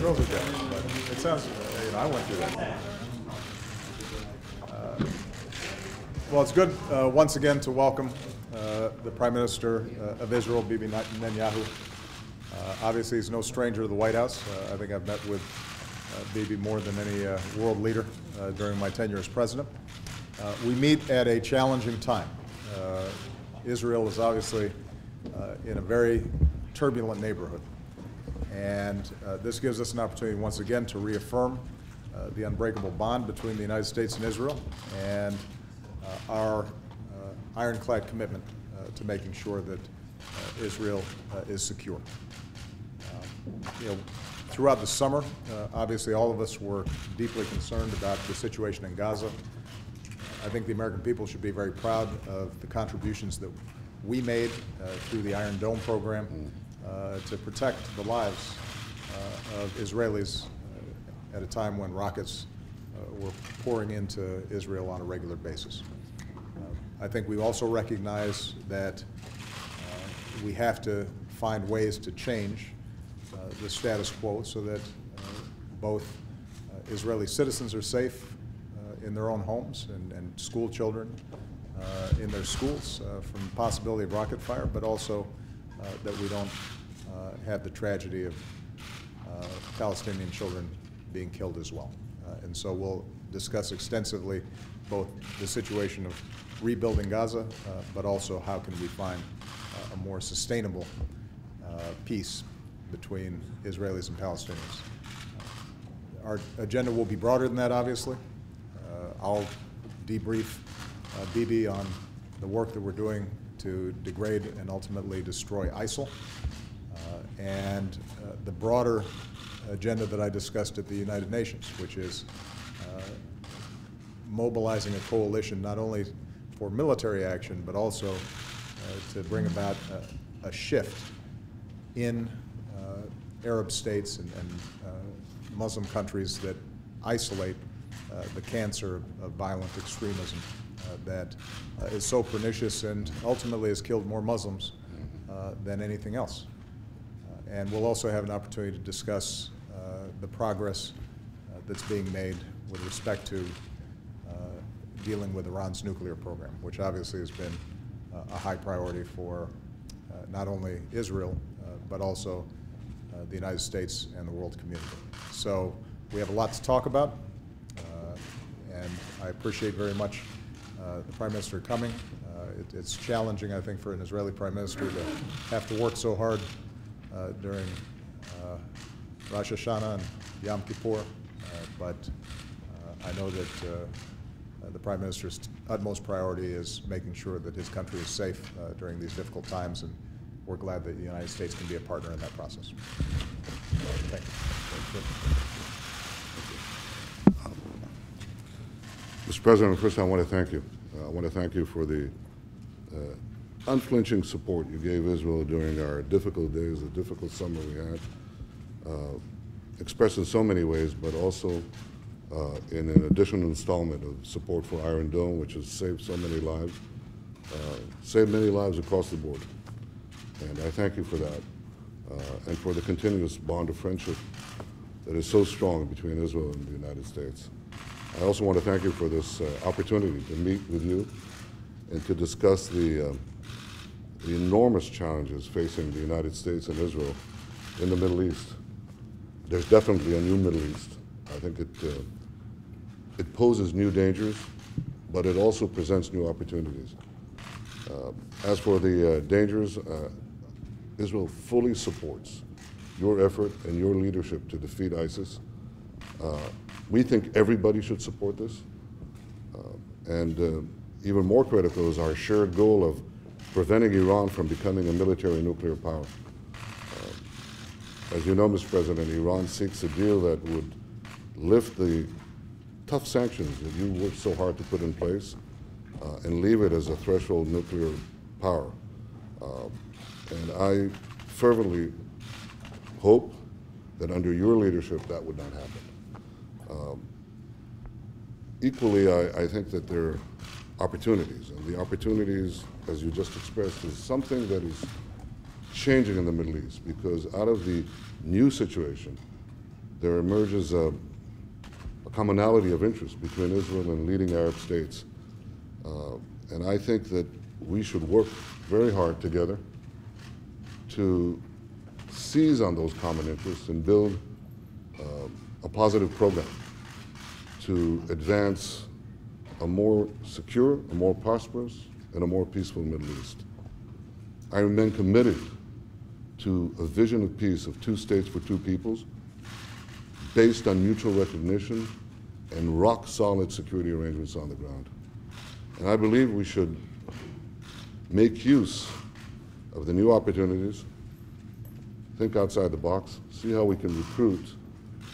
drove it down, but it sounds, I went through that. Well, it's good once again to welcome the Prime Minister of Israel, Bibi Netanyahu. Obviously, he's no stranger to the White House. I think I've met with Bibi more than any world leader during my tenure as president. We meet at a challenging time. Israel is obviously in a very turbulent neighborhood. And this gives us an opportunity once again to reaffirm the unbreakable bond between the United States and Israel and our ironclad commitment to making sure that Israel is secure. Throughout the summer, obviously all of us were deeply concerned about the situation in Gaza. I think the American people should be very proud of the contributions that we made through the Iron Dome program to protect the lives of Israelis at a time when rockets were pouring into Israel on a regular basis. I think we also recognize that we have to find ways to change the status quo so that both Israeli citizens are safe in their own homes and school children in their schools from the possibility of rocket fire, but also that we don't have the tragedy of Palestinian children being killed as well. And so we'll discuss extensively both the situation of rebuilding Gaza, but also how can we find a more sustainable peace between Israelis and Palestinians. Our agenda will be broader than that, obviously. I'll debrief Bibi on the work that we're doing to degrade and ultimately destroy ISIL, and the broader agenda that I discussed at the United Nations, which is mobilizing a coalition not only for military action, but also to bring about a shift in Arab states and Muslim countries that isolate the cancer of violent extremism that is so pernicious and ultimately has killed more Muslims than anything else. And we'll also have an opportunity to discuss the progress that's being made with respect to dealing with Iran's nuclear program, which obviously has been a high priority for not only Israel, but also the United States and the world community. So we have a lot to talk about, and I appreciate very much the Prime Minister coming. It's challenging, I think, for an Israeli Prime Minister to have to work so hard during Rosh Hashanah and Yom Kippur, but I know that the Prime Minister's utmost priority is making sure that his country is safe during these difficult times, and we're glad that the United States can be a partner in that process. Thank you. Mr. President, first I want to thank you. I want to thank you for the unflinching support you gave Israel during our difficult days, the difficult summer we had, expressed in so many ways, but also in an additional installment of support for Iron Dome, which has saved so many lives, across the board. And I thank you for that, and for the continuous bond of friendship that is so strong between Israel and the United States. I also want to thank you for this opportunity to meet with you and to discuss the enormous challenges facing the United States and Israel in the Middle East. There's definitely a new Middle East. I think it poses new dangers, but it also presents new opportunities. As for the dangers, Israel fully supports your effort and your leadership to defeat ISIS. We think everybody should support this. And even more critical is our shared goal of preventing Iran from becoming a military nuclear power. As you know, Mr. President, Iran seeks a deal that would lift the tough sanctions that you worked so hard to put in place and leave it as a threshold nuclear power. And I fervently hope that under your leadership that would not happen. Equally, I think that there are opportunities, and the opportunities, as you just expressed, is something that is changing in the Middle East, because out of the new situation, there emerges a commonality of interest between Israel and leading Arab states. And I think that we should work very hard together to seize on those common interests and build a positive program to advance a more secure, a more prosperous, and a more peaceful Middle East. I remain committed to a vision of peace of 2 states for 2 peoples based on mutual recognition and rock-solid security arrangements on the ground. And I believe we should make use of the new opportunities, think outside the box, see how we can recruit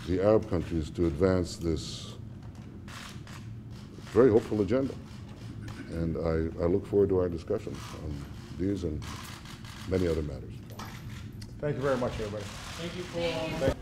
the Arab countries to advance this very hopeful agenda. And I look forward to our discussions on these and many other matters. Thank you very much, everybody. Thank you, Paul.